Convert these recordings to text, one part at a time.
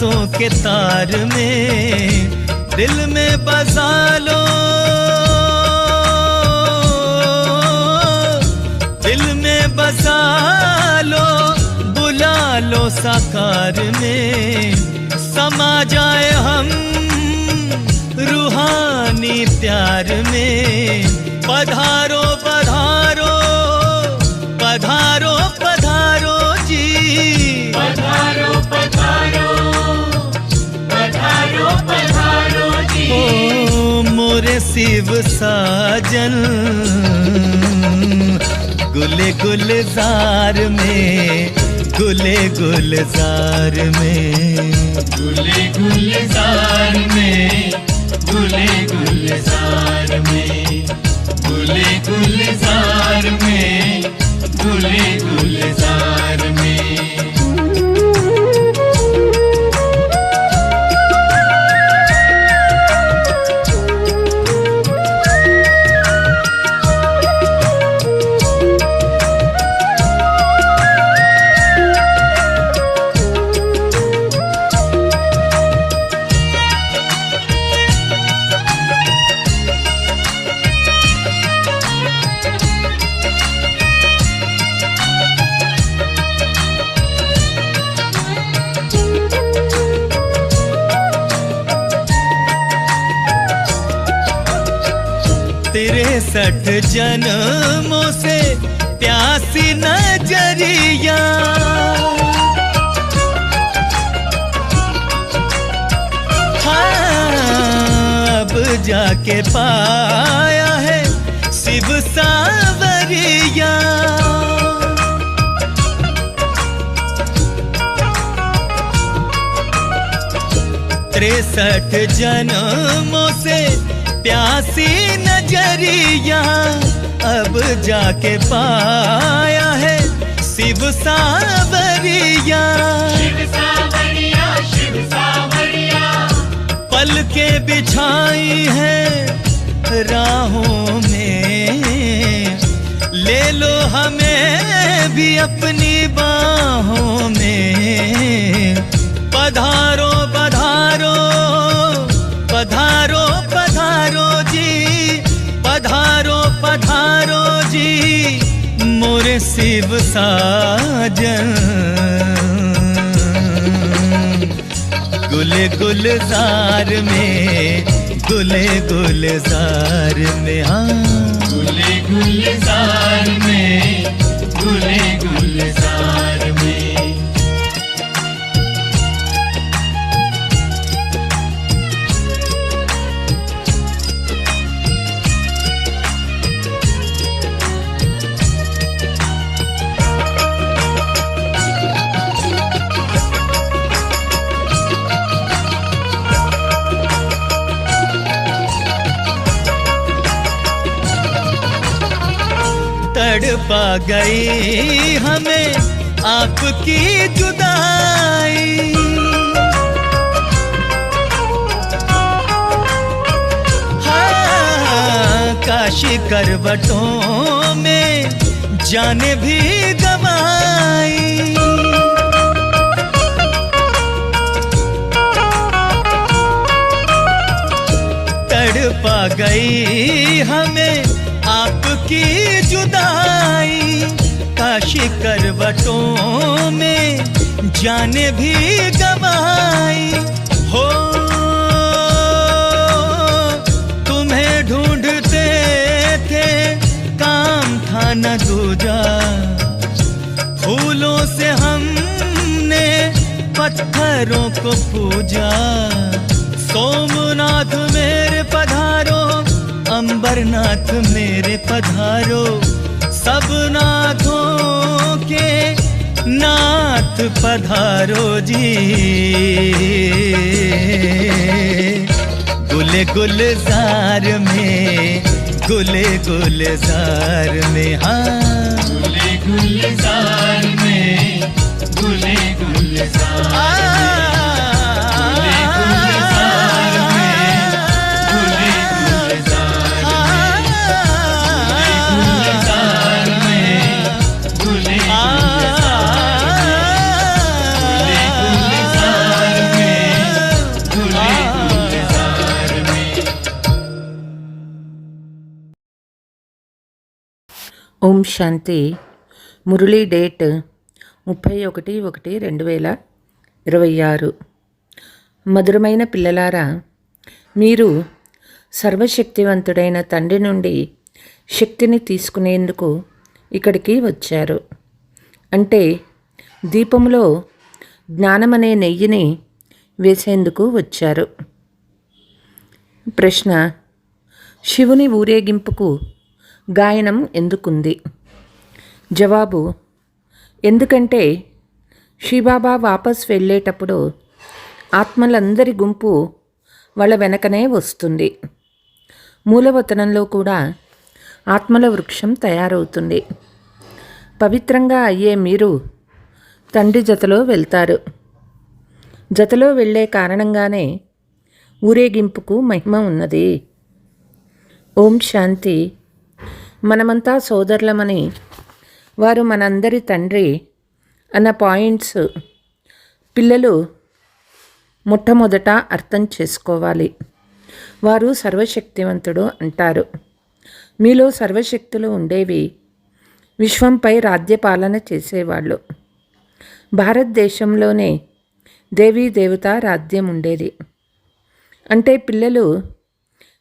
सांसों के तार में दिल में बसा लो, दिल में बसा लो, बुला लो साकार में, समा जाए हम रूहानी प्यार में। पधारो पधारो पधारो पधारो जी, पधारो पधारो पधारो पधारो जी। ओ मोरे शिव साजन गुले गुलजार में, गुले गुलजार में, गुले गुलजार में, गुले गुलजार में, गुले गुलजार में, गुले गुलजार में। तिरसठ जन्मों से प्यासी नजरिया, हाँ अब जाके पाया है शिव सावरिया। 63 जन्मों से प्यासी नजरिया, अब जाके पाया है शिव सावरिया। शिव सावरिया, शिव सावरिया, पल के बिछाई है राहों में, ले लो हमें भी अपनी बाहों में। पधारो पधारो पधारो पधारो जी, पधारो पधारो जी, मोरे शिव साजन गुले गुलजार में, गुले गुलजार में, हाँ गुले गुलजार में, गुले गुलजार में। तड़पा गई हमें आपकी जुदाई, हाँ काशी करवटों में जाने भी गवाई। तड़पा गई हमें आपकी जुदाई, काशी करवटों में जाने भी गवाई। हो तुम्हें ढूंढते थे काम था न दूजा, फूलों से हमने पत्थरों को पूजा। सोमनाथ मेरे पधारो, अंबरनाथ मेरे पधारो, सब नाथों के नाथ पधारो जी। गुले गुलजार में, गुले गुलजार में, हाँ गुले गुलजार में, गुले गुलजार में। गुले गुलजार में, ఓం శాంతి. మురళీ డేట్ 31/1/2026. మధురమైన పిల్లలారా, మీరు సర్వశక్తివంతుడైన తండ్రి నుండి శక్తిని తీసుకునేందుకు ఇక్కడికి వచ్చారు. అంటే దీపంలో జ్ఞానమనే నెయ్యిని వేసేందుకు వచ్చారు. ప్రశ్న: శివుని ఊరేగింపుకు గాయనం ఎందుకుంది? జవాబు: ఎందుకంటే శివబాబా వాపస్ వెళ్ళేటప్పుడు ఆత్మలందరి గుంపు వాళ్ళ వెనకనే వస్తుంది. మూలవతనంలో కూడా ఆత్మల వృక్షం తయారవుతుంది. పవిత్రంగా అయ్యే మీరు తండ్రి జతలో వెళ్తారు. జతలో వెళ్ళే కారణంగానే ఊరేగింపుకు మహిమ ఉన్నది. ఓం శాంతి. మనమంతా సోదరులమని, వారు మనందరి తండ్రి అన్న పాయింట్స్ పిల్లలు మొట్టమొదట అర్థం చేసుకోవాలి. వారు సర్వశక్తివంతుడు అంటారు. మీలో సర్వశక్తులు ఉండేవి. విశ్వంపై రాజ్యపాలన చేసేవాళ్ళు. భారతదేశంలోనే దేవీ దేవత రాజ్యం ఉండేది. అంటే పిల్లలు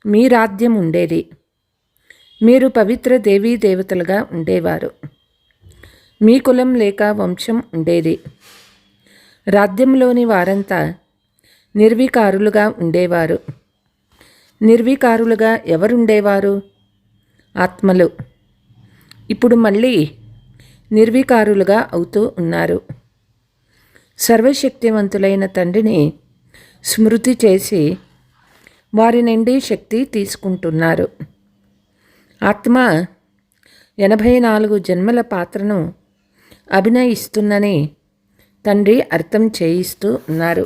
మీ రాజ్యం ఉండేది. మీరు పవిత్ర దేవీ దేవతలుగా ఉండేవారు. మీ కులం లేక వంశం ఉండేది. రాజ్యంలోని వారంతా నిర్వికారులుగా ఉండేవారు. నిర్వికారులుగా ఎవరుండేవారు? ఆత్మలు. ఇప్పుడు మళ్ళీ నిర్వికారులుగా అవుతూ ఉన్నారు. సర్వశక్తివంతులైన తండ్రిని స్మృతి చేసి వారి నుండి శక్తి తీసుకుంటున్నారు. ఆత్మ 84 జన్మల పాత్రను అభినయిస్తుందని తండ్రి అర్థం చేయిస్తూ ఉన్నారు.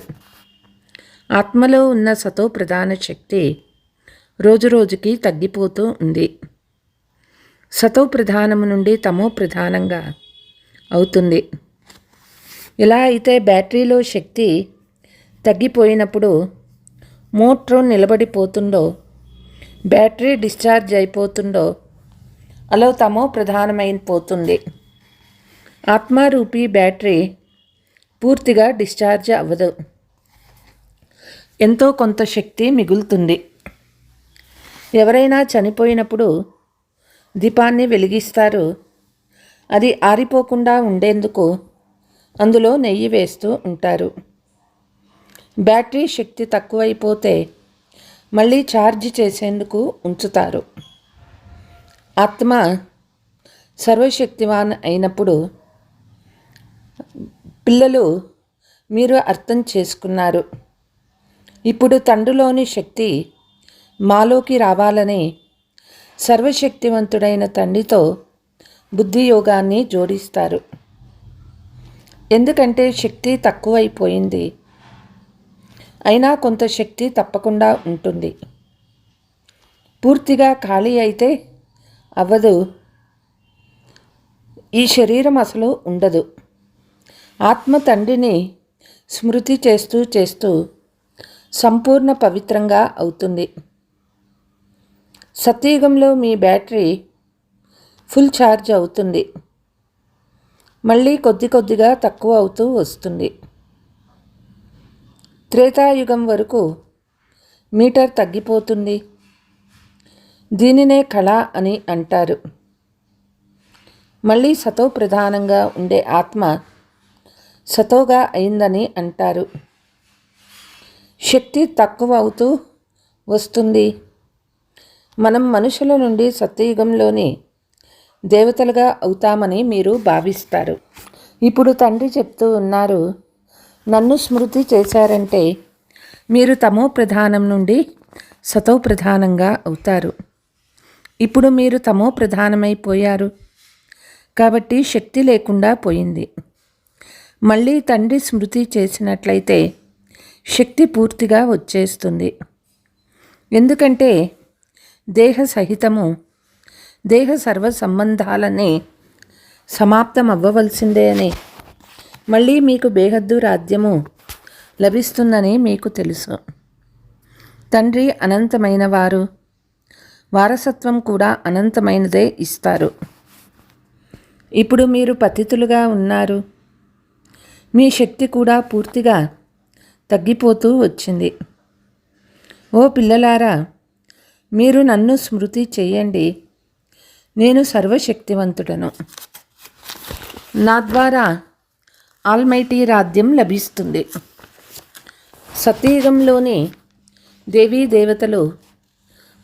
ఆత్మలో ఉన్న సతో ప్రధాన శక్తి రోజురోజుకి తగ్గిపోతూ ఉంది. సతో ప్రధానము నుండి తమో ప్రధానంగా అవుతుంది. ఎలా అయితే బ్యాటరీలో శక్తి తగ్గిపోయినప్పుడు మోటార్ నిలబడిపోతుందో, బ్యాటరీ డిశ్చార్జ్ అయిపోతుందో, అలా తమో ప్రధానమైపోతుంది. ఆత్మారూపీ బ్యాటరీ పూర్తిగా డిశ్చార్జ్ అవ్వదు. ఎంతో కొంత శక్తి మిగులుతుంది. ఎవరైనా చనిపోయినప్పుడు దీపాన్ని వెలిగిస్తారు. అది ఆరిపోకుండా ఉండేందుకు అందులో నెయ్యి వేస్తూ ఉంటారు. బ్యాటరీ శక్తి తక్కువైపోతే మళ్ళీ ఛార్జ్ చేసేందుకు ఉంచుతారు. ఆత్మ సర్వశక్తివాన్ అయినప్పుడు పిల్లలు మీరు అర్థం చేసుకున్నారు. ఇప్పుడు తండ్రిలోని శక్తి మాలోకి రావాలని సర్వశక్తివంతుడైన తండ్రితో బుద్ధి యోగాన్ని జోడిస్తారు. ఎందుకంటే శక్తి తక్కువైపోయింది. అయినా కొంత శక్తి తప్పకుండా ఉంటుంది. పూర్తిగా ఖాళీ అయితే అవ్వదు. ఈ శరీరం అసలు ఉండదు. ఆత్మ తండ్రిని స్మృతి చేస్తూ చేస్తూ సంపూర్ణ పవిత్రంగా అవుతుంది. సత్యయుగంలో మీ బ్యాటరీ ఫుల్ ఛార్జ్ అవుతుంది. మళ్ళీ కొద్ది కొద్దిగా తక్కువ అవుతూ వస్తుంది. త్రేతాయుగం వరకు మీటర్ తగ్గిపోతుంది. దీనినే కళ అని అంటారు. మళ్ళీ సతో ప్రధానంగా ఉండే ఆత్మ సతోగా అయిందని అంటారు. శక్తి తక్కువ అవుతూ వస్తుంది. మనం మనుషుల నుండి సత్యయుగంలోని దేవతలుగా అవుతామని మీరు భావిస్తారు. ఇప్పుడు తండ్రి చెప్తూ ఉన్నారు, నన్ను స్మృతి చేశారంటే మీరు తమో ప్రధానం నుండి సతో ప్రధానంగా అవుతారు. ఇప్పుడు మీరు తమో ప్రధానమైపోయారు కాబట్టి శక్తి లేకుండా పోయింది. మళ్ళీ తండ్రి స్మృతి చేసినట్లయితే శక్తి పూర్తిగా వచ్చేస్తుంది. ఎందుకంటే దేహ సహితము దేహ సర్వ సంబంధాలని సమాప్తం అవ్వవలసిందే అని, మళ్ళీ మీకు బేహద్దు రాజ్యము లభిస్తుందని మీకు తెలుసు. తండ్రి అనంతమైన వారు, వారసత్వం కూడా అనంతమైనదే ఇస్తారు. ఇప్పుడు మీరు పతితులుగా ఉన్నారు. మీ శక్తి కూడా పూర్తిగా తగ్గిపోతూ వచ్చింది. ఓ పిల్లలారా, మీరు నన్ను స్మృతి చేయండి. నేను సర్వశక్తివంతుడను. నా ద్వారా ఆల్మైటీ రాజ్యం లభిస్తుంది. సత్యయుగంలోని దేవీ దేవతలు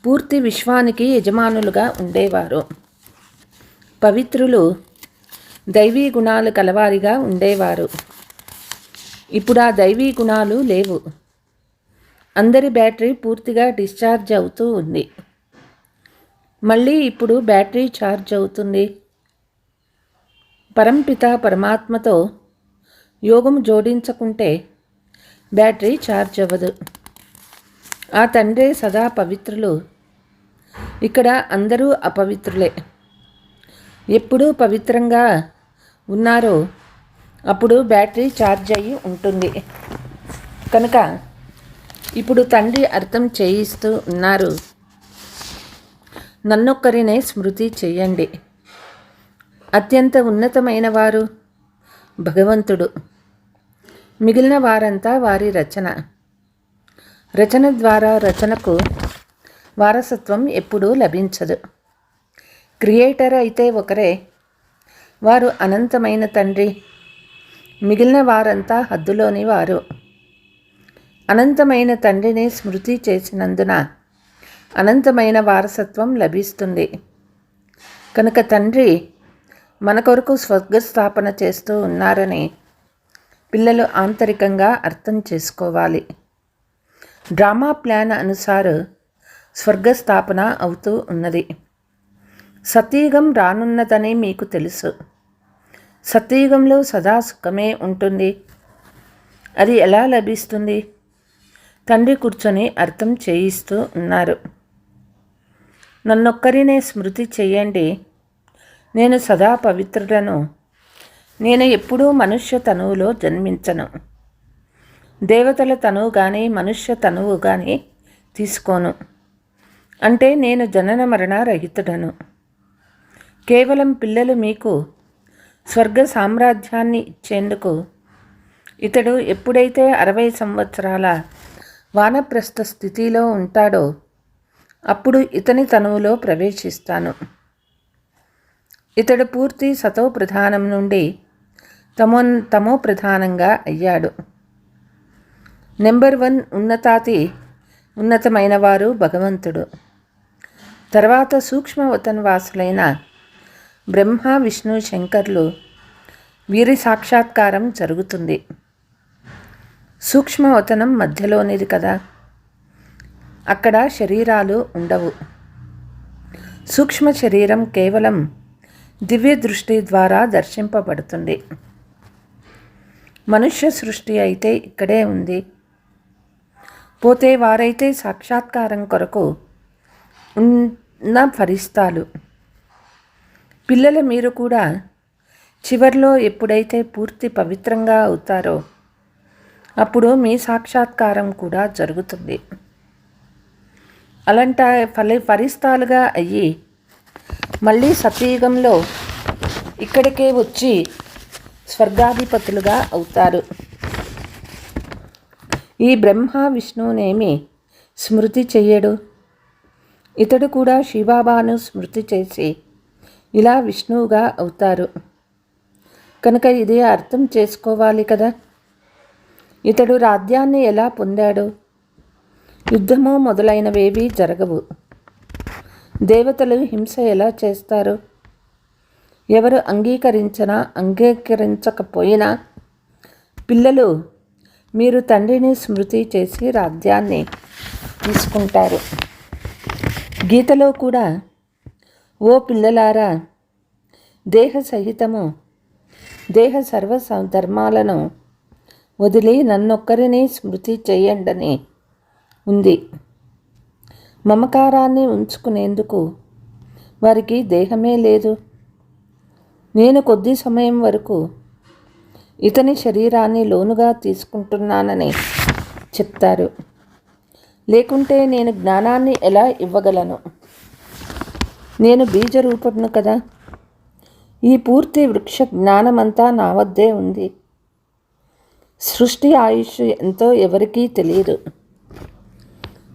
పూర్తి విశ్వానికి యజమానులుగా ఉండేవారు. పవిత్రులు దైవీ గుణాలు కలవారిగా ఉండేవారు. ఇప్పుడు ఆ దైవీ గుణాలు లేవు. అందరి బ్యాటరీ పూర్తిగా డిశ్చార్జ్ అవుతూ ఉంది. మళ్ళీ ఇప్పుడు బ్యాటరీ ఛార్జ్ అవుతుంది. పరంపిత పరమాత్మతో యోగం జోడించకుంటే బ్యాటరీ ఛార్జ్ అవ్వదు. ఆ తండ్రే సదా పవిత్రులు. ఇక్కడ అందరూ అపవిత్రులే. ఎప్పుడు పవిత్రంగా ఉన్నారో అప్పుడు బ్యాటరీ ఛార్జ్ అయ్యి ఉంటుంది. కనుక ఇప్పుడు తండ్రి అర్థం చేయిస్తూ ఉన్నారు. నన్నొక్కరినే స్మృతి చేయండి. అత్యంత ఉన్నతమైన వారు భగవంతుడు. మిగిలిన వారంతా వారి రచన. రచన ద్వారా రచనకు వారసత్వం ఎప్పుడూ లభించదు. క్రియేటర్ అయితే ఒకరే. వారు అనంతమైన తండ్రి. మిగిలిన వారంతా హద్దులోని వారు. అనంతమైన తండ్రిని స్మృతి చేసినందున అనంతమైన వారసత్వం లభిస్తుంది. కనుక తండ్రి మన కొరకు స్వర్గస్థాపన చేస్తూ ఉన్నారని పిల్లలు ఆంతరికంగా అర్థం చేసుకోవాలి. డ్రామా ప్లాన్ అనుసారం స్వర్గస్థాపన అవుతూ ఉన్నది. సత్యయుగం రానున్నదని మీకు తెలుసు. సత్యయుగంలో సదా సుఖమే ఉంటుంది. అది ఎలా లభిస్తుంది? తండ్రి కూర్చొని అర్థం చేయిస్తూ ఉన్నారు. నన్నొక్కరినే స్మృతి చేయండి. నేను సదా పవిత్రుడను. నేను ఎప్పుడూ మనుష్య తనువులో జన్మించను. దేవతల తనువు కానీ మనుష్య తనువు కానీ తీసుకోను. అంటే నేను జనన మరణ రహితుడను. కేవలం పిల్లలు మీకు స్వర్గ సామ్రాజ్యాన్ని ఇచ్చేందుకు ఇతడు ఎప్పుడైతే 60 సంవత్సరాల వానప్రస్థ స్థితిలో ఉంటాడో అప్పుడు ఇతని తనువులో ప్రవేశిస్తాను. ఇతడు పూర్తి సతో ప్రధానం నుండి తమో ప్రధానంగా అయ్యాడు. నెంబర్ 1 ఉన్నతాతి ఉన్నతమైన వారు భగవంతుడు. తర్వాత సూక్ష్మవతన్వాసులైన బ్రహ్మ విష్ణు శంకర్లు వీరి సాక్షాత్కారం జరుగుతుంది. సూక్ష్మవతనం మధ్యలోనిది కదా. అక్కడ శరీరాలు ఉండవు. సూక్ష్మ శరీరం కేవలం దివ్య దృష్టి ద్వారా దర్శింపబడుతుంది. మనుష్య సృష్టి అయితే ఇక్కడే ఉంది. పోతే వారైతే సాక్షాత్కారం కొరకు ఉన్న ఫరిస్తాలు. పిల్లలు మీరు కూడా చివర్లో ఎప్పుడైతే పూర్తి పవిత్రంగా అవుతారో అప్పుడు మీ సాక్షాత్కారం కూడా జరుగుతుంది. అలాంటి ఫరిస్తాలుగా అయ్యి మళ్ళీ సత్యయుగంలో ఇక్కడికే వచ్చి స్వర్గాధిపతులుగా అవుతారు. ఈ బ్రహ్మ విష్ణువునేమి స్మృతి చెయ్యడు. ఇతడు కూడా శివబాబాను స్మృతి చేసి ఇలా విష్ణువుగా అవుతారు. కనుక ఇది అర్థం చేసుకోవాలి కదా. ఇతడు రాజ్యాన్ని ఎలా పొందాడు? యుద్ధము మొదలైనవేవీ జరగవు. దేవతలు హింస ఎలా చేస్తారు? ఎవరు అంగీకరించకపోయినా పిల్లలు మీరు తండ్రిని స్మృతి చేసి రాజ్యాన్ని తీసుకుంటారు. గీతలో కూడా ఓ పిల్లలారా, దేహ సహితము దేహ సర్వ ధర్మాలను వదిలి నన్నొక్కరిని స్మృతి చేయండని ఉంది. మమకారాన్ని ఉంచుకునేందుకు వారికి దేహమే లేదు. నేను కొద్ది సమయం వరకు ఇతని శరీరాన్ని లోనుగా తీసుకుంటున్నానని చెప్తారు. లేకుంటే నేను జ్ఞానాన్ని ఎలా ఇవ్వగలను? నేను బీజరూపమును కదా. ఈ పూర్తి వృక్ష జ్ఞానమంతా నా వద్దే ఉంది. సృష్టి ఆయుష్ ఎంతో ఎవరికీ తెలియదు.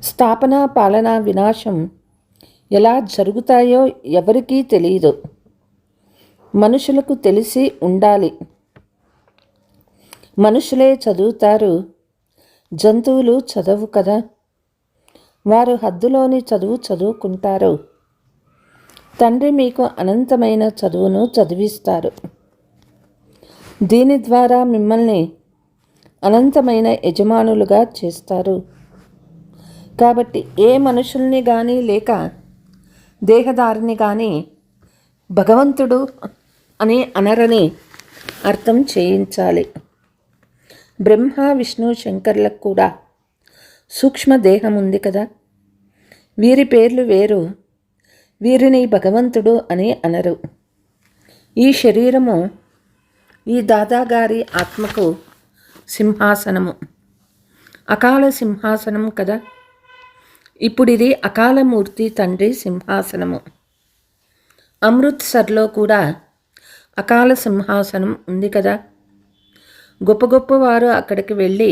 స్థాపన, పాలన, వినాశం ఎలా జరుగుతాయో ఎవరికీ తెలియదు. మనుషులకు తెలిసి ఉండాలి. మనుషులే చదువుతారు, జంతువులు చదవు కదా. వారు హద్దులోని చదువు చదువుకుంటారు. తండ్రి మీకు అనంతమైన చదువును చదివిస్తారు. దీని ద్వారా మిమ్మల్ని అనంతమైన యజమానులుగా చేస్తారు. కాబట్టి ఏ మనుషుల్ని కానీ లేక దేహదారిని కానీ భగవంతుడు అని అనరని అర్థం చేయించాలి. బ్రహ్మ, విష్ణు, శంకర్లకు కూడా సూక్ష్మదేహం ఉంది కదా. వీరి పేర్లు వేరు. వీరిని భగవంతుడు అని అనరు. ఈ శరీరము ఈ దాదాగారి ఆత్మకు సింహాసనము, అకాల సింహాసనం కదా. ఇప్పుడు ఇది అకాలమూర్తి తండ్రి సింహాసనము. అమృత్సర్లో కూడా అకాల సింహాసనం ఉంది కదా. గొప్ప గొప్పవారు అక్కడికి వెళ్ళి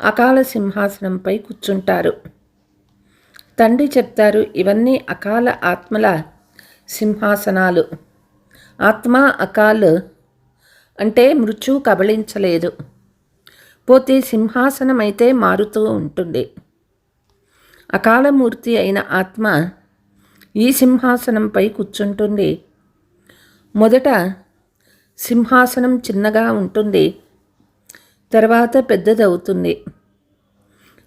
అకాల సింహాసనంపై కూర్చుంటారు. తండ్రి చెప్తారు, ఇవన్నీ అకాల ఆత్మల సింహాసనాలు. ఆత్మ అకాల్ అంటే మృత్యు కబళించలేదు. పోతే సింహాసనం అయితే మారుతూ ఉంటుంది. అకాలమూర్తి అయిన ఆత్మ ఈ సింహాసనంపై కూర్చుంటుంది. మొదట సింహాసనం చిన్నగా ఉంటుంది, తర్వాత పెద్దదవుతుంది.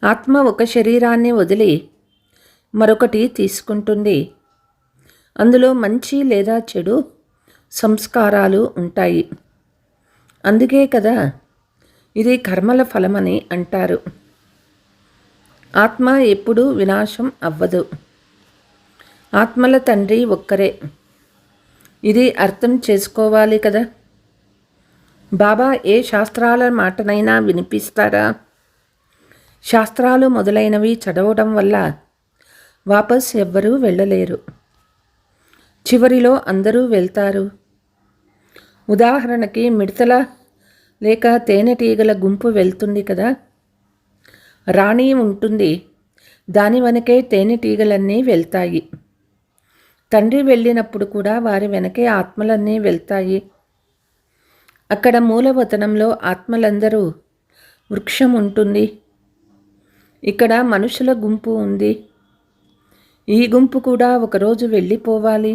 ఆత్మ ఒక శరీరాన్ని వదిలి మరొకటి తీసుకుంటుంది. అందులో మంచి లేదా చెడు సంస్కారాలు ఉంటాయి. అందుకే కదా ఇది కర్మల ఫలమని అంటారు. ఆత్మ ఎప్పుడూ వినాశం అవ్వదు. ఆత్మల తండ్రి ఒక్కరే. ఇది అర్థం చేసుకోవాలి కదా. బాబా ఏ శాస్త్రాల మాటనైనా వినిపిస్తారా? శాస్త్రాలు మొదలైనవి చదవడం వల్ల వాపస్ ఎవ్వరూ వెళ్ళలేరు. చివరిలో అందరూ వెళ్తారు. ఉదాహరణకి మిడతల లేక తేనెటీగల గుంపు వెళ్తుంది కదా. రాణి ఉంటుంది, దాని వెనకే తేనెటీగలన్నీ వెళ్తాయి. తండ్రి వెళ్ళినప్పుడు కూడా వారి వెనకే ఆత్మలన్నీ వెళ్తాయి. అక్కడ మూలవతనంలో ఆత్మలందరూ వృక్షం ఉంటుంది. ఇక్కడ మనుషుల గుంపు ఉంది. ఈ గుంపు కూడా ఒకరోజు వెళ్ళిపోవాలి.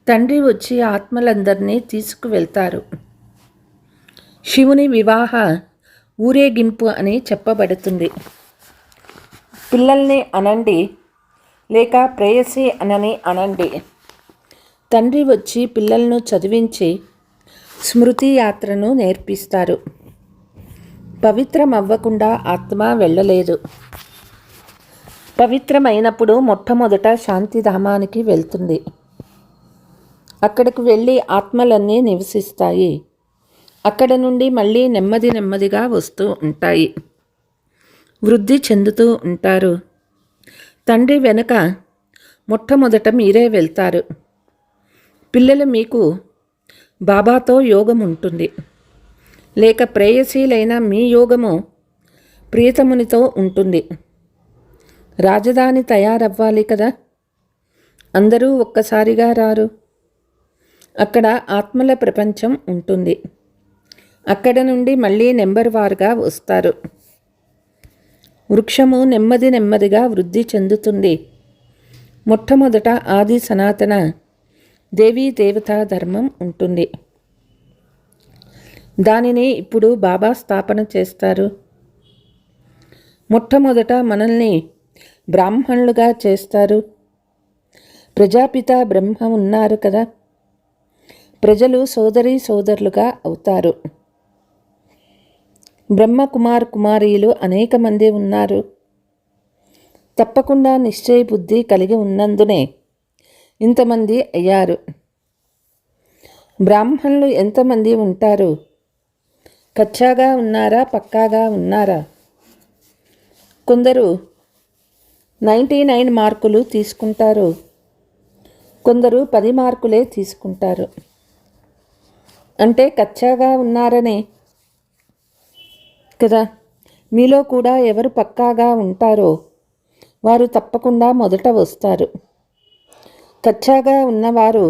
తండ్రి వచ్చి ఆత్మలందరినీ తీసుకువెళ్తారు. శివుని వివాహ ఊరేగింపు అని చెప్పబడుతుంది. పిల్లల్ని అనండి లేక ప్రేయసి అనని అనండి. తండ్రి వచ్చి పిల్లలను చదివించి స్మృతి యాత్రను నేర్పిస్తారు. పవిత్రం అవ్వకుండా ఆత్మ వెళ్ళలేదు. పవిత్రమైనప్పుడు మొట్టమొదట శాంతిధామానికి వెళ్తుంది. అక్కడికి వెళ్ళి ఆత్మలన్నీ నివసిస్తాయి. అక్కడ నుండి మళ్ళీ నెమ్మది నెమ్మదిగా వస్తూ ఉంటాయి. వృద్ధి చెందుతూ ఉంటారు. తండ్రి వెనుక మొట్టమొదట మీరే వెళ్తారు. పిల్లలు మీకు బాబాతో యోగం ఉంటుంది, లేక ప్రేయసీలైన మీ యోగము ప్రియతమునితో ఉంటుంది. రాజధాని తయారవ్వాలి కదా. అందరూ ఒక్కసారిగా రారు. అక్కడ ఆత్మల ప్రపంచం ఉంటుంది. అక్కడ నుండి మళ్ళీ నెంబర్ వారుగా వస్తారు. వృక్షము నెమ్మది నెమ్మదిగా వృద్ధి చెందుతుంది. మొట్టమొదట ఆది సనాతన దేవీ దేవతా ధర్మం ఉంటుంది. దానిని ఇప్పుడు బాబా స్థాపన చేస్తారు. మొట్టమొదట మనల్ని బ్రాహ్మణులుగా చేస్తారు. ప్రజాపిత బ్రహ్మ ఉన్నారు కదా. ప్రజలు సోదరి సోదరులుగా అవుతారు. బ్రహ్మ కుమార్ కుమారీలు అనేక మంది ఉన్నారు. తప్పకుండా నిశ్చయ బుద్ధి కలిగి ఉన్నందునే ఇంతమంది అయ్యారు. బ్రాహ్మణులు ఎంతమంది ఉంటారు? కచ్చాగా ఉన్నారా, పక్కాగా ఉన్నారా? కొందరు 99 మార్కులు తీసుకుంటారు, కొందరు 10 మార్కులే తీసుకుంటారు. అంటే కచ్చాగా ఉన్నారనే కదా. మీలో కూడా ఎవరు పక్కాగా ఉంటారో వారు తప్పకుండా మొదట వస్తారు. కచ్చాగా ఉన్నవారు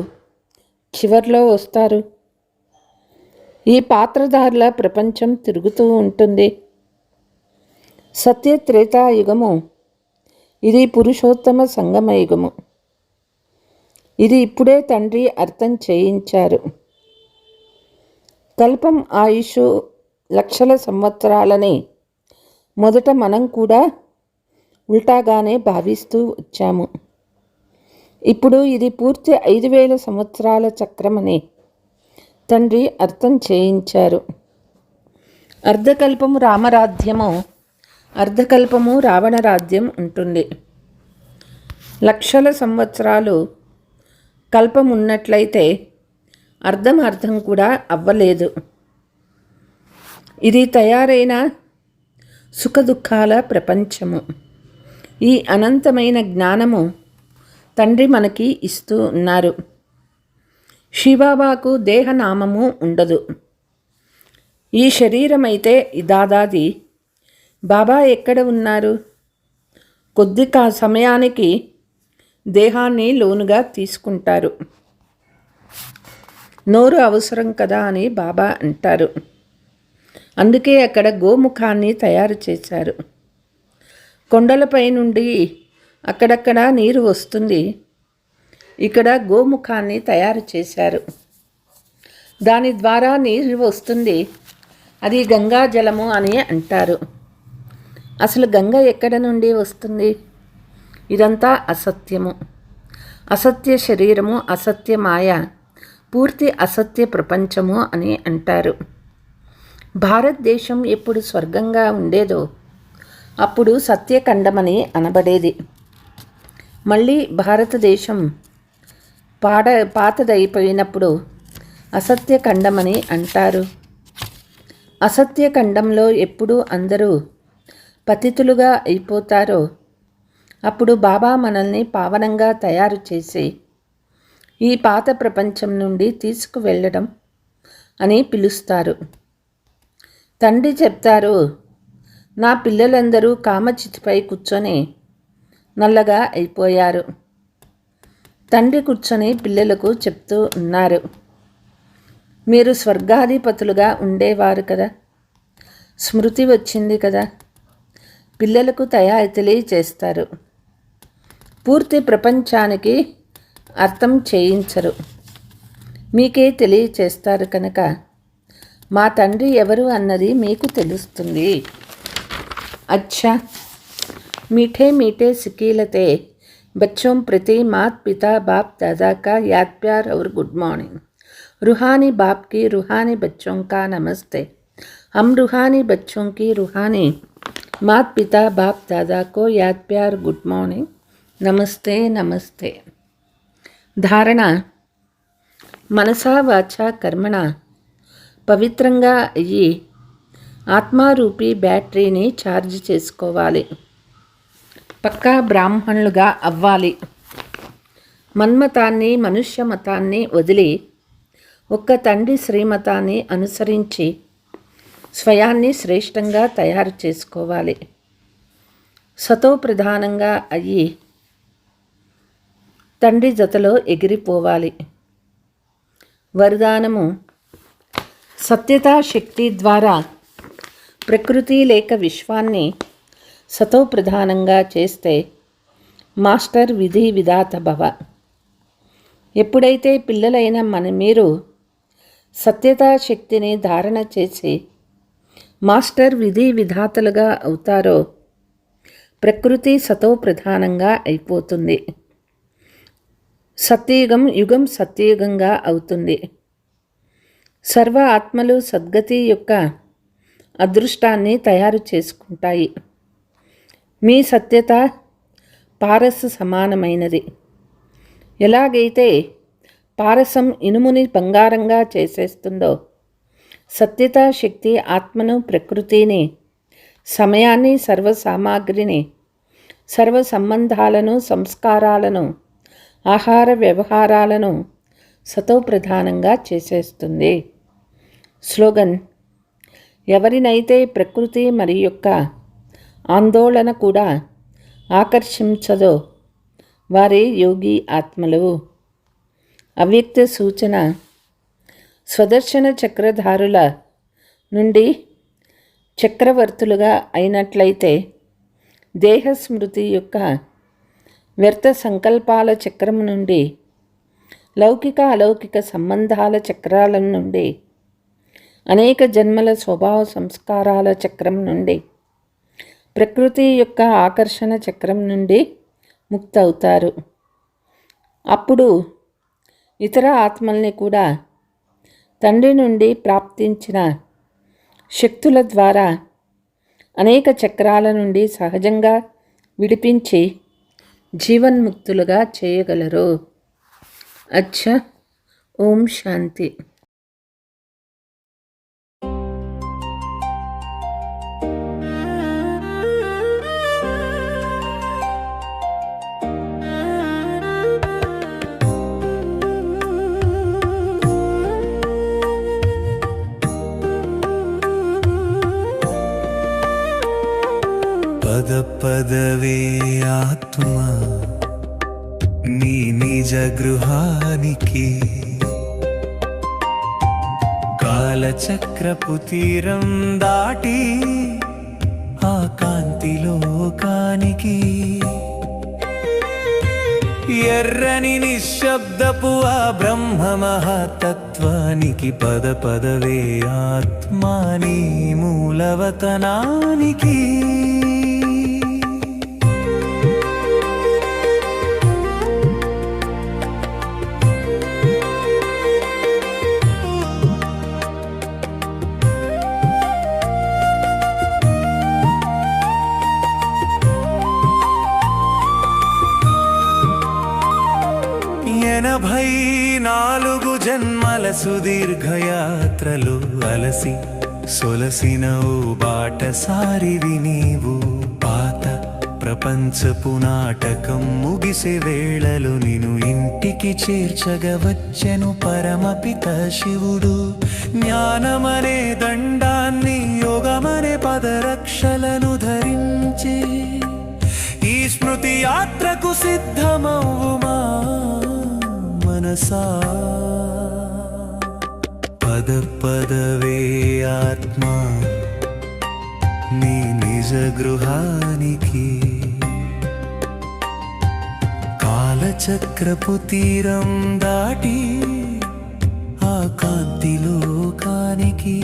చివర్లో వస్తారు. ఈ పాత్రధారుల ప్రపంచం తిరుగుతూ ఉంటుంది. సత్యత్రేతాయుగము ఇది పురుషోత్తమ సంగమ యుగము. ఇది ఇప్పుడే తండ్రి అర్థం చేయించారు. కల్పం ఆయుష్ లక్షల సంవత్సరాలని మొదట మనం కూడా ఉల్టాగానే భావిస్తూ వచ్చాము. ఇప్పుడు ఇది పూర్తి 5000 సంవత్సరాల చక్రమని తండ్రి అర్థం చేయించారు. అర్ధకల్పము రామరాజ్యము, అర్ధకల్పము రావణరాజ్యం ఉంటుంది. లక్షల సంవత్సరాలు కల్పం ఉన్నట్లయితే అర్థం కూడా అవ్వలేదు. ఇది తయారైన సుఖదుఖాల ప్రపంచము. ఈ అనంతమైన జ్ఞానము తండ్రి మనకి ఇస్తూ ఉన్నారు. శివబాబాకు దేహనామము ఉండదు. ఈ శరీరమైతే దాదాది. బాబా ఎక్కడ ఉన్నారు? కొద్ది సమయానికి దేహాన్ని లోనుగా తీసుకుంటారు. నోరు అవసరం కదా అని బాబా అంటారు. అందుకే అక్కడ గోముఖాన్ని తయారు చేశారు. కొండలపై నుండి అక్కడక్కడ నీరు వస్తుంది. ఇక్కడ గోముఖాన్ని తయారు చేశారు. దాని ద్వారా నీరు వస్తుంది. అది గంగా జలము అని అంటారు. అసలు గంగ ఎక్కడ నుండి వస్తుంది? ఇదంతా అసత్యము. అసత్య శరీరము, అసత్య మాయ, పూర్తి అసత్య ప్రపంచము అని అంటారు. భారతదేశం ఎప్పుడు స్వర్గంగా ఉండేదో అప్పుడు సత్యఖండమని అనబడేది. మళ్ళీ భారతదేశం పాతదైపోయినప్పుడు అసత్యఖండమని అంటారు. అసత్యఖండంలో ఎప్పుడు అందరూ పతితులుగా అయిపోతారో అప్పుడు బాబా మనల్ని పావనంగా తయారు చేసి ఈ పాత ప్రపంచం నుండి తీసుకువెళ్ళడం అని పిలుస్తారు. తండ్రి చెప్తారు, నా పిల్లలందరూ కామచితిపై కూర్చొని నల్లగా అయిపోయారు. తండ్రి కూర్చొని పిల్లలకు చెప్తూ ఉన్నారు, మీరు స్వర్గాధిపతులుగా ఉండేవారు కదా, స్మృతి వచ్చింది కదా. పిల్లలకు తెలియచేస్తారు. పూర్తి ప్రపంచానికి అర్థం చేయించరు, మీకే తెలియచేస్తారు కనుక మా తండ్రి ఎవరు అన్నది మీకు తెలుస్తుంది. अच्छा मीठे मीठे सिकीलते बच्चों प्रति मात पिता बाप दादा का याद प्यार और गुड मॉर्निंग. रूहानी बाप की रूहानी बच्चों का नमस्ते. हम रूहानी बच्चों की रूहानी मात पिता बाप दादा को याद प्यार गुड मॉर्निंग नमस्ते नमस्ते. ధారణ మనసా వాచా కర్మణ పవిత్రంగా అయ్యి ఆత్మారూపీ బ్యాటరీని ఛార్జ్ చేసుకోవాలి. పక్కా బ్రాహ్మణులుగా అవ్వాలి. మన్మతాన్ని, మనుష్య మతాన్ని వదిలి ఒక్క తండ్రి శ్రీమతాన్ని అనుసరించి స్వయాన్ని శ్రేష్టంగా తయారు చేసుకోవాలి. సతో ప్రధానంగా అయ్యి తండ్రి జతలో ఎగిరిపోవాలి. వరదానము సత్యతా శక్తి ద్వారా ప్రకృతి లేక విశ్వాన్ని సతో ప్రధానంగా చేస్తే మాస్టర్ విధి విధాత భవ. ఎప్పుడైతే పిల్లలైన మీరు సత్యతా శక్తిని ధారణ చేసి మాస్టర్ విధి విధాతలుగా అవుతారో ప్రకృతి సతో ప్రధానంగా అయిపోతుంది. సత్యయుగం యుగం సత్యయుగంగా అవుతుంది. సర్వ ఆత్మలు సద్గతి యొక్క అదృష్టాన్ని తయారు చేసుకుంటాయి. మీ సత్యత పారస్సు సమానమైనది. ఎలాగైతే పారసం ఇనుముని బంగారంగా చేసేస్తుందో సత్యతా శక్తి ఆత్మను, ప్రకృతిని, సమయాన్ని, సర్వ సామాగ్రిని, సర్వ సంబంధాలను, సంస్కారాలను ఆహార వ్యవహారాలను సతోప్రధానంగా చేసేస్తుంది. స్లోగన్: ఎవరినైతే ప్రకృతి మరి యొక్క ఆందోళన కూడా ఆకర్షించదో వారే యోగి ఆత్మలు. అవ్యక్త సూచన: స్వదర్శన చక్రధారుల నుండి చక్రవర్తులుగా అయినట్లయితే దేహస్మృతి యొక్క వ్యర్థ సంకల్పాల చక్రం నుండి, లౌకిక అలౌకిక సంబంధాల చక్రాల నుండి, అనేక జన్మల స్వభావ సంస్కారాల చక్రం నుండి, ప్రకృతి యొక్క ఆకర్షణ చక్రం నుండి ముక్తవుతారు. అప్పుడు ఇతర ఆత్మల్ని కూడా తండ్రి నుండి ప్రాప్తించిన శక్తుల ద్వారా అనేక చక్రాల నుండి సహజంగా విడిపించి జీవన్ముక్తులుగా చేయగలరు. అచ్చా. ఓం శాంతి. పద పదవే ఆత్మ నీ నిజ గృహానికి, కాలచక్రపు తీరం దాటి ఆ కాంతి లోకానికి, ఎర్రని నిశ్శబ్దపు ఆ బ్రహ్మ మహాతత్వానికి, పద పదవే ఆత్మా నీ మూలవతనానికి. ఎనభై 84 జన్మల సుదీర్ఘయాత్రలో అలసి సొలసిన ఓ బాటసారివి నీవు. పాత ప్రపంచపు నాటకం ముగిసే వేళలో నిన్ను ఇంటికి చేర్చగవచ్చెను పరమపిత శివుడు. జ్ఞానమనే దండాన్ని, యోగమనే పదరక్షలను ధరించి ఈ స్మృతి యాత్రకు సిద్ధమవుమా మనసా. పద పదవే ఆత్మా నీ నిజ గృహానికి, కాలచక్రపు తీరం దాటి ఆ కాంతి లోకానికి,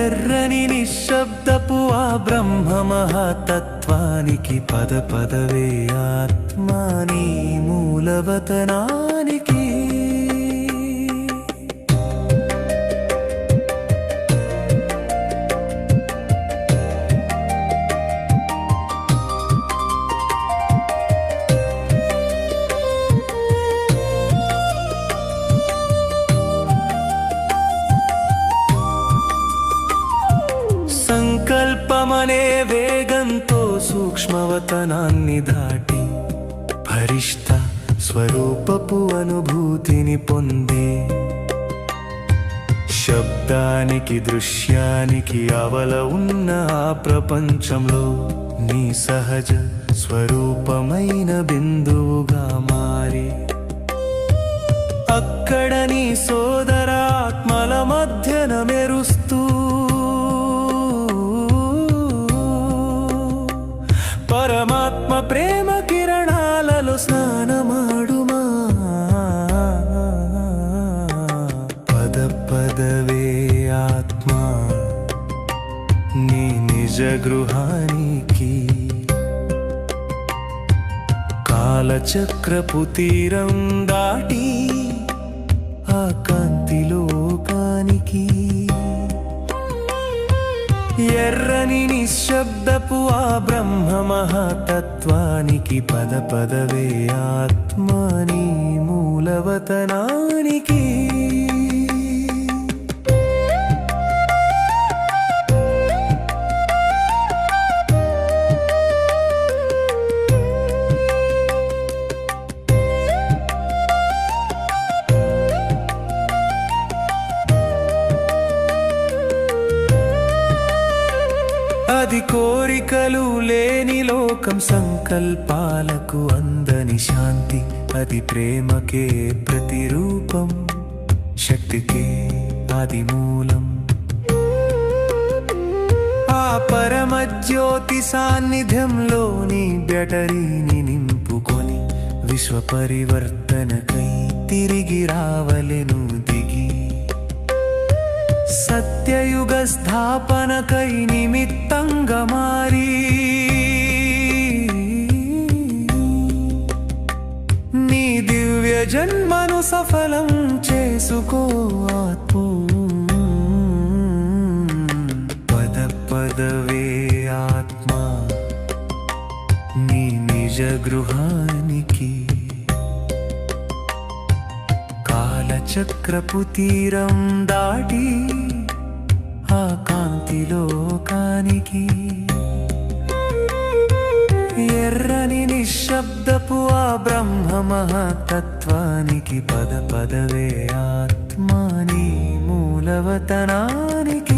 ఎర్రని నిశ్శబ్దపు ఆ బ్రహ్మ మహాతత్వానికి, పద పదవే ఆత్మా నీ మూలవతనానికి. సంకల్పమనే వేగంతో సూక్ష్మవతనాన్ని దాటి భరిష్ట స్వరూపపు అనుభూతిని పొందే, శబ్దానికి దృశ్యానికి అవల ఉన్న ఆ ప్రపంచంలో నీ సహజ స్వరూపమైన బిందువుగా మారి, అక్కడ నీ సోదర ఆత్మల మధ్యన మెరుస్తూ పరమాత్మ ప్రేమ కిరణాలలో స్నానమాడుమా. పద పదవే ఆత్మా నీ నిజ గృహానికి, కాలచక్రపు తీరం దాటి ఆ కాంతి లోకానికి, ఎర్రని నిశ్శబ్దపు ఆ బ్రహ్మ మహాతత్వానికి, పద పదవే ఆత్మా నీ మూలవతనానికి. కోట్లాది కోరికలు లేని లోకం, సంకల్పాలకు అందని శాంతి, అది ప్రేమకే ప్రతిరూపం, శక్తికే ఆది మూలం. ఆ పరమజ్యోతి సాన్నిధ్యంలోని బ్యాటరీని నింపుకొని విశ్వ పరివర్తనకై తిరిగి రావలెను దిగి, సత్యయుగ స్థాపనకై నిమిత్తంగా మారి, నీ దివ్య జన్మను సఫలం చేసుకో ఆత్మో. పద పదవే ఆత్మ నీ నిజ గృహానికి, కాలచక్రపు తీరం దాటి ఆ కాంతిలోకానికి, ఎర్రని నిశ్శబ్దపు ఆ బ్రహ్మ మహతత్వానికి, పద పదవే ఆత్మాని మూలవతనానికి.